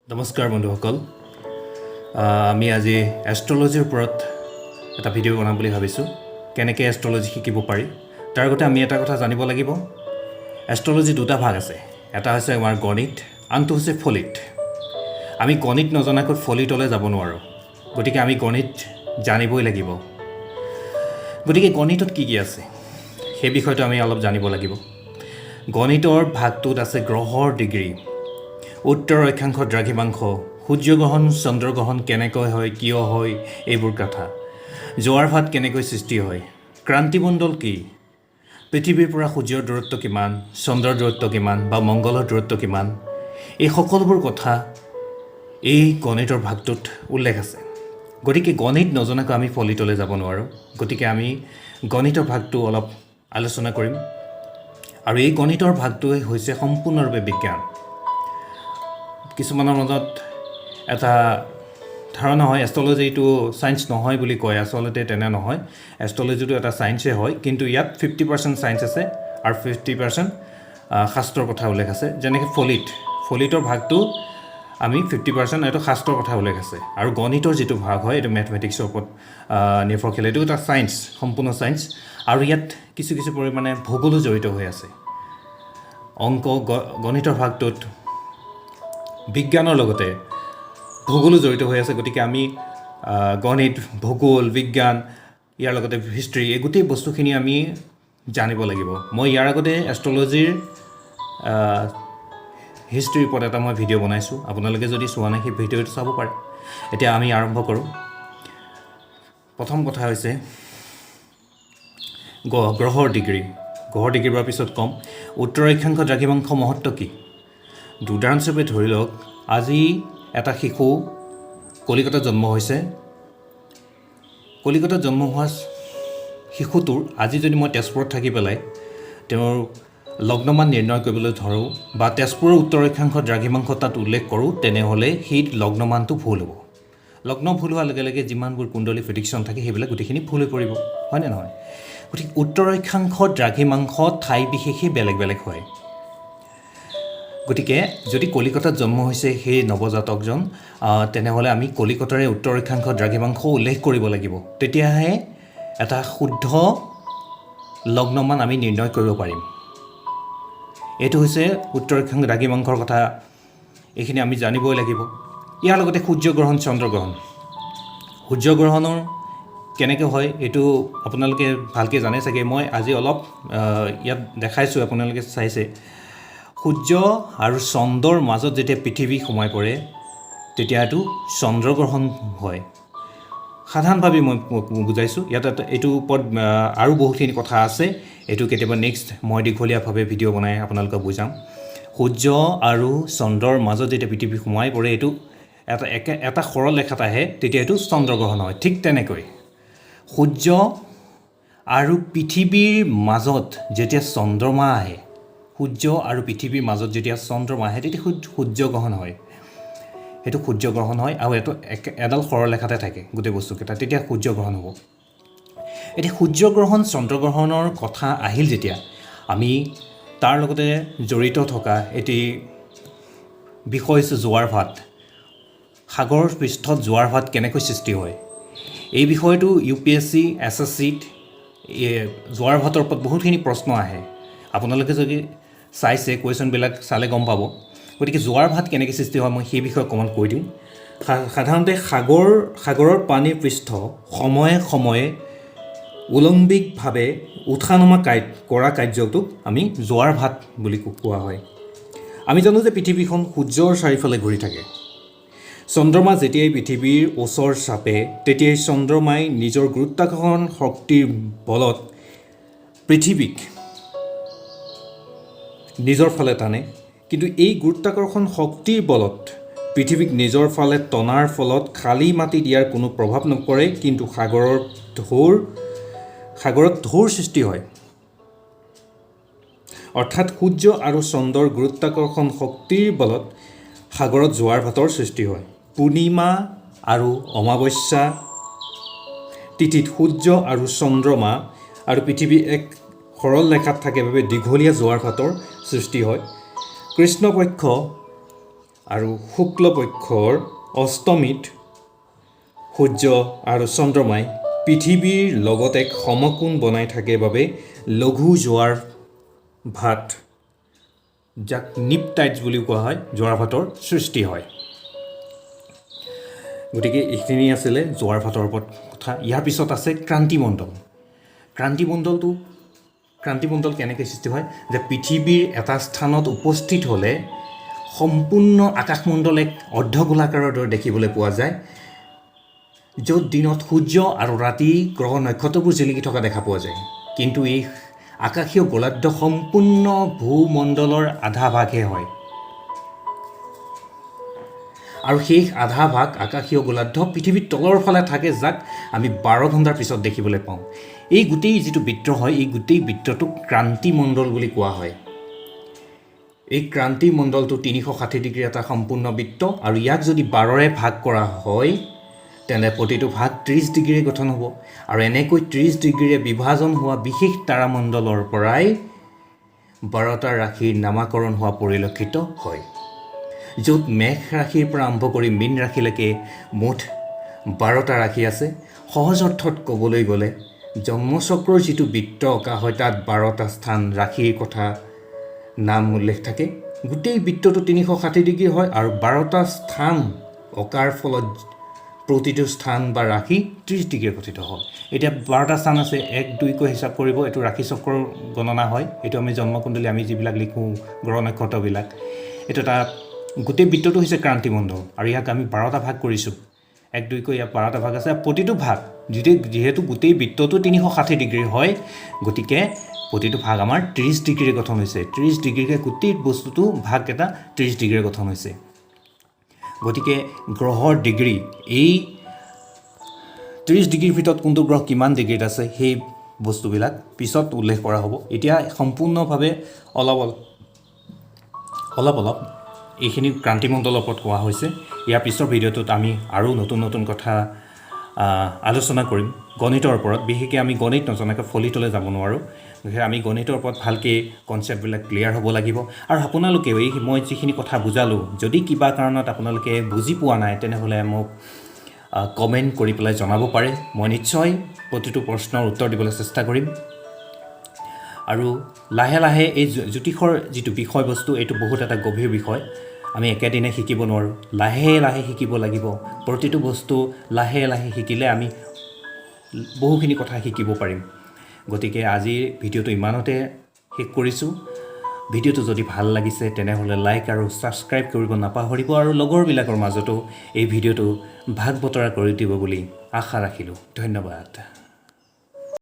নমস্কাৰ বন্ধুসকল আমি আজি এষ্ট্ৰলজিৰ ওপৰত এটা ভিডিঅ' বনাম বুলি ভাবিছোঁ কেনেকৈ এষ্ট্ৰলজি শিকিব পাৰি তাৰ আগতে আমি এটা কথা জানিব লাগিব এষ্ট্ৰলজি দুটা ভাগ আছে এটা হৈছে আমাৰ গণিত আনটো হৈছে ফলিত আমি গণিত নজনাকৈ ফলিতলৈ যাব নোৱাৰোঁ গতিকে আমি গণিত জানিবই লাগিব গতিকে গণিতত কি কি আছে সেই বিষয়টো আমি অলপ জানিব লাগিব গণিতৰ ভাগটোত আছে গ্ৰহৰ ডিগ্ৰী উত্তৰ অক্ষাংশ দ্ৰাঘিমাংশ সূৰ্যগ্ৰহণ চন্দ্ৰগ্ৰহণ কেনেকৈ হয় কিয় হয় এইবোৰ কথা জোৱাৰ ভাত কেনেকৈ সৃষ্টি হয় ক্ৰান্তিমণ্ডল কি পৃথিৱীৰ পৰা সূৰ্যৰ দূৰত্ব কিমান চন্দ্ৰৰ দূৰত্ব কিমান বা মংগলৰ দূৰত্ব কিমান এই সকলোবোৰ কথা এই গণিতৰ ভাগটোত উল্লেখ আছে গতিকে গণিত নজনাকৈ আমি ফলিতলৈ যাব নোৱাৰোঁ গতিকে আমি গণিতৰ ভাগটো অলপ আলোচনা কৰিম আৰু এই গণিতৰ ভাগটোৱে হৈছে সম্পূৰ্ণৰূপে বিজ্ঞান কিছুমানৰ মাজত এটা ধাৰণা হয় এষ্ট্ৰলজিটো সায়েন্স নহয় বুলি কয় আচলতে তেনে নহয় এষ্ট্ৰলজিটো এটা সায়েন্সে হয় কিন্তু ইয়াত 50% সায়েন্স আছে আৰু 50% শাস্ত্ৰৰ কথা উল্লেখ আছে যেনেকৈ ফলিতৰ ভাগটো আমি 50% এইটো শাস্ত্ৰৰ কথা উল্লেখ আছে আৰু গণিতৰ যিটো ভাগ হয় এইটো মেথমেটিক্সৰ ওপৰত নিৰ্ভৰশীল এইটো এটা সায়েন্স সম্পূৰ্ণ সায়েন্স আৰু ইয়াত কিছু পৰিমাণে ভূগোলো জড়িত হৈ আছে অংক গণিতৰ ভাগটোত বিজ্ঞানৰ লগতে ভূগোলো জড়িত হৈ আছে গতিকে আমি গণিত ভূগোল বিজ্ঞান ইয়াৰ লগতে হিষ্ট্ৰী এই গোটেই বস্তুখিনি আমি জানিব লাগিব মই ইয়াৰ আগতে এষ্ট্ৰলজিৰ হিষ্ট্ৰীৰ ওপৰত এটা মই ভিডিঅ' বনাইছোঁ আপোনালোকে যদি চোৱা নাই সেই ভিডিঅ'টো চাব পাৰে এতিয়া আমি আৰম্ভ কৰোঁ প্ৰথম কথা হৈছে গ্ৰহৰ ডিগ্ৰীৰ পিছত ক'ম উত্তৰ অক্ষাংশ দ্ৰাঘিমাংশ মহত্ব কি উদাহৰণস্বৰূপে ধৰি লওক আজি এটা শিশু কলিকতাত জন্ম হৈছে কলিকতাত জন্ম হোৱা শিশুটোৰ আজি যদি মই তেজপুৰত থাকি পেলাই তেওঁৰ লগ্নমান নিৰ্ণয় কৰিবলৈ ধৰোঁ বা তেজপুৰৰ উত্তৰ অক্ষাংশ দ্ৰাঘিমাংশ তাত উল্লেখ কৰোঁ তেনেহ'লে সেই লগ্নমানটো ভুল হ'ব লগ্ন ভুল হোৱাৰ লগে লগে যিমানবোৰ কুণ্ডলী প্ৰেডিকশ্যন থাকে সেইবিলাক গোটেইখিনি ভুল হৈ পৰিব হয়নে নহয় গতিকে উত্তৰ অক্ষাংশ দ্ৰাঘিমাংশ ঠাই বিশেষে বেলেগ বেলেগ হয় গতিকে যদি কলিকতাত জন্ম হৈছে সেই নৱজাতকজন তেনেহ'লে আমি কলিকতাৰে উত্তৰ অক্ষাংশ দ্ৰাঘিমাংশ উল্লেখ কৰিব লাগিব তেতিয়াহে এটা শুদ্ধ লগ্নমান আমি নিৰ্ণয় কৰিব পাৰিম এইটো হৈছে উত্তৰ অক্ষাংশ দ্ৰাঘিমাংশৰ কথা এইখিনি আমি জানিবই লাগিব ইয়াৰ লগতে সূৰ্যগ্ৰহণ সূৰ্যগ্ৰহণৰ কেনেকৈ হয় এইটো আপোনালোকে ভালকৈ জানে চাগে মই আজি অলপ ইয়াত দেখাইছোঁ আপোনালোকে চাইছে সূৰ্য আৰু চন্দ্ৰৰ মাজত যেতিয়া পৃথিৱী সোমাই পৰে তেতিয়া এইটো চন্দ্ৰগ্ৰহণ হয় সাধাৰণভাৱে মই বুজাইছোঁ ইয়াত এইটোৰ ওপৰত আৰু বহুতখিনি কথা আছে এইটো কেতিয়াবা নেক্সট মই দীঘলীয়াভাৱে ভিডিঅ' বনাই আপোনালোকক বুজাম সূৰ্য আৰু চন্দ্ৰৰ মাজত যেতিয়া পৃথিৱী সোমাই পৰে এইটো এটা সৰল ৰেখাত আহে তেতিয়া এইটো চন্দ্ৰগ্ৰহণ হয় ঠিক তেনেকৈ সূৰ্য আৰু পৃথিৱীৰ মাজত যেতিয়া চন্দ্ৰমা আহে সূৰ্য আৰু পৃথিৱীৰ মাজত যেতিয়া চন্দ্ৰমা আহে তেতিয়া সূৰ্যগ্ৰহণ হয় সেইটো সূৰ্যগ্ৰহণ হয় আৰু এইটো এডাল সৰল ৰেখাতে থাকে গোটেই বস্তুকেইটা তেতিয়া সূৰ্যগ্ৰহণ হ'ব এতিয়া সূৰ্যগ্ৰহণ চন্দ্ৰগ্ৰহণৰ কথা আহিল যেতিয়া আমি তাৰ লগতে জড়িত থকা এটি বিষয় হৈছে জোৱাৰ ভাত সাগৰৰ পৃষ্ঠত জোৱাৰ ভাত কেনেকৈ সৃষ্টি হয় এই বিষয়টো UPSC SSCত জোৱাৰ ভাতৰ ওপৰত বহুতখিনি প্ৰশ্ন আহে আপোনালোকে যদি চাইছে কুৱেশ্যনবিলাক চালে গম পাব গতিকে জোৱাৰ ভাত কেনেকৈ সৃষ্টি হয় মই সেই বিষয়ে অকণমান কৈ দিওঁ সাধাৰণতে সাগৰৰ পানীৰ পৃষ্ঠ সময়ে সময়ে উলম্বিকভাৱে উঠা নমা কৰা কাৰ্যটোক আমি জোৱাৰ ভাত বুলি কোৱা হয় আমি জানো যে পৃথিৱীখন সূৰ্যৰ চাৰিওফালে ঘূৰি থাকে চন্দ্ৰমা যেতিয়াই পৃথিৱীৰ ওচৰ চাপে তেতিয়াই চন্দ্ৰমাই নিজৰ গুৰুত্বাকৰ্ষণ শক্তিৰ বলত পৃথিৱীক নিজৰ ফালে টানে কিন্তু এই গুৰুত্বাকৰ্ষণ শক্তিৰ বলত পৃথিৱীক নিজৰ ফালে টনাৰ ফলত খালী মাটি দিয়াৰ কোনো প্ৰভাৱ নপৰে কিন্তু সাগৰত ঢৌৰ সৃষ্টি হয় অৰ্থাৎ সূৰ্য আৰু চন্দ্ৰৰ গুৰুত্বাকৰ্ষণ শক্তিৰ বলত সাগৰত জোৱাৰ ভাতৰ সৃষ্টি হয় পূৰ্ণিমা আৰু অমাৱস্যা তিথিত সূৰ্য আৰু চন্দ্ৰমা আৰু পৃথিৱী এক সৰল ৰেখাত থাকে বাবে দীঘলীয়া জোৱাৰ ভাতৰ সৃষ্টি হয় কৃষ্ণপক্ষ আৰু শুক্লপক্ষৰ অষ্টমীত সূৰ্য আৰু চন্দ্ৰমাই পৃথিৱীৰ লগত এক সমকোণ বনাই থাকে বাবে লঘু জোৱাৰ ভাত, যাক নিপ টাইডছ বুলিও কোৱা হয়, জোৱাৰ ভাতৰ সৃষ্টি হয়। গতিকে এইখিনি আছিলে জোৱাৰ ভাতৰ ওপৰত কথা। ইয়াৰ পিছত আছে ক্ৰান্তিমণ্ডল। ক্ৰান্তিমণ্ডল কেনেকৈ সৃষ্টি হয়, যে পৃথিৱীৰ এটা স্থানত উপস্থিত হ'লে সম্পূৰ্ণ আকাশমণ্ডল এক অৰ্ধগোলাকাৰৰ দৰে দেখিবলৈ পোৱা যায়, য'ত দিনত সূৰ্য আৰু ৰাতি গ্ৰহ নক্ষত্ৰবোৰ জিলিকি থকা দেখা পোৱা যায়। কিন্তু এই আকাশীয় গোলাৰ্ধ সম্পূৰ্ণ ভূমণ্ডলৰ আধা ভাগহে হয়, আৰু সেই আধা ভাগ আকাশীয় গোলাৰ্ধ পৃথিৱীৰ তলৰ ফালে থাকে, যাক আমি 12 ঘণ্টাৰ পিছত দেখিবলৈ পাওঁ। এই গোটেই যিটো বৃত্ত হয়, এই গোটেই বৃত্তটোক ক্ৰান্তিমণ্ডল বুলি কোৱা হয়। এই ক্ৰান্তিমণ্ডলটো 360 ডিগ্ৰী এটা সম্পূৰ্ণ বৃত্ত, আৰু ইয়াক যদি 12ৰে ভাগ কৰা হয় তেনে প্ৰতিটো ভাগ 30 ডিগ্ৰীৰে গঠন হ'ব। আৰু এনেকৈ 30 ডিগ্ৰীৰে বিভাজন হোৱা বিশেষ তাৰামণ্ডলৰ পৰাই 12টা ৰাশিৰ নামাকৰণ হোৱা পৰিলক্ষিত হয়, য'ত মেঘ ৰাশিৰ পৰা আৰম্ভ কৰি মীন ৰাশিলৈকে মুঠ 12টা ৰাশি আছে। সহজ অৰ্থত ক'বলৈ গ'লে জন্মচক্ৰৰ যিটো বৃত্ত অঁকা হয়, তাত 12টা স্থান ৰাশিৰ কথা নাম উল্লেখ থাকে। গোটেই বৃত্তটো 360 ডিগ্ৰী হয়, আৰু 12টা স্থান অঁকাৰ ফলত প্ৰতিটো স্থান বা ৰাশি 30 ডিগ্ৰী গঠিত হয়। এতিয়া 12টা স্থান আছে, 1, 2কৈ হিচাপ কৰিব, এইটো ৰাশি চক্ৰৰ গণনা হয়। এইটো আমি জন্মকুণ্ডলী আমি যিবিলাক লিখোঁ গ্ৰহ নক্ষত্ৰবিলাক, এইটো এটা গোটেই বৃত্তটো হৈছে ক্ৰান্তিমণ্ডল, আৰু ইয়াক আমি 12টা ভাগ কৰিছোঁ। 1, 2কৈ ইয়াত 12টা ভাগ আছে। প্ৰতিটো ভাগ যিহেতু গোটেই বৃত্তটো 360 ডিগ্ৰী হয়, গতিকে প্ৰতিটো ভাগ আমাৰ 30 ডিগ্ৰীৰে গঠন হৈছে। 30 ডিগ্ৰীকৈ গোটেই বস্তুটো ভাগ এটা 30 ডিগ্ৰীৰে গঠন হৈছে। গতিকে গ্ৰহৰ ডিগ্ৰী, এই 30 ডিগ্ৰীৰ ভিতৰত কোনটো গ্ৰহ কিমান ডিগ্ৰীত আছে সেই বস্তুবিলাক পিছত উল্লেখ কৰা হ'ব। এতিয়া সম্পূৰ্ণভাৱে অলপ এইখিনি ক্ৰান্তিমণ্ডলৰ ওপৰত কোৱা হৈছে। ইয়াৰ পিছৰ ভিডিঅ'টোত আমি আৰু নতুন কথা আলোচনা কৰিম গণিতৰ ওপৰত। বিশেষকৈ আমি গণিত নজনাকৈ ফলিতলৈ যাব নোৱাৰোঁ। গতিকে আমি গণিতৰ ওপৰত ভালকৈ কনচেপ্টবিলাক ক্লিয়াৰ হ'ব লাগিব। আৰু আপোনালোকেও মই যিখিনি কথা বুজালোঁ, যদি কিবা কাৰণত আপোনালোকে বুজি পোৱা নাই তেনেহ'লে মোক কমেণ্ট কৰি পেলাই জনাব পাৰে। মই নিশ্চয় প্ৰতিটো প্ৰশ্নৰ উত্তৰ দিবলৈ চেষ্টা কৰিম। আৰু লাহে লাহে এই জ্যোতিষৰ যিটো বিষয়বস্তু, এইটো বহুত এটা গভীৰ বিষয়। আমি একেদিনে শিকিব নোৱাৰোঁ, লাহে লাহে শিকিব লাগিব। প্ৰতিটো বস্তু লাহে লাহে শিকিলে আমি বহুখিনি কথা শিকিব পাৰিম। গতিকে আজিৰ ভিডিঅ'টো ইমানতে শেষ কৰিছোঁ। ভিডিঅ'টো যদি ভাল লাগিছে তেনেহ'লে লাইক আৰু ছাবস্ক্ৰাইব কৰিব নাপাহৰিব, আৰু লগৰবিলাকৰ মাজতো এই ভিডিঅ'টো ভাগ বতৰা কৰি দিব বুলি আশা ৰাখিলোঁ। ধন্যবাদ।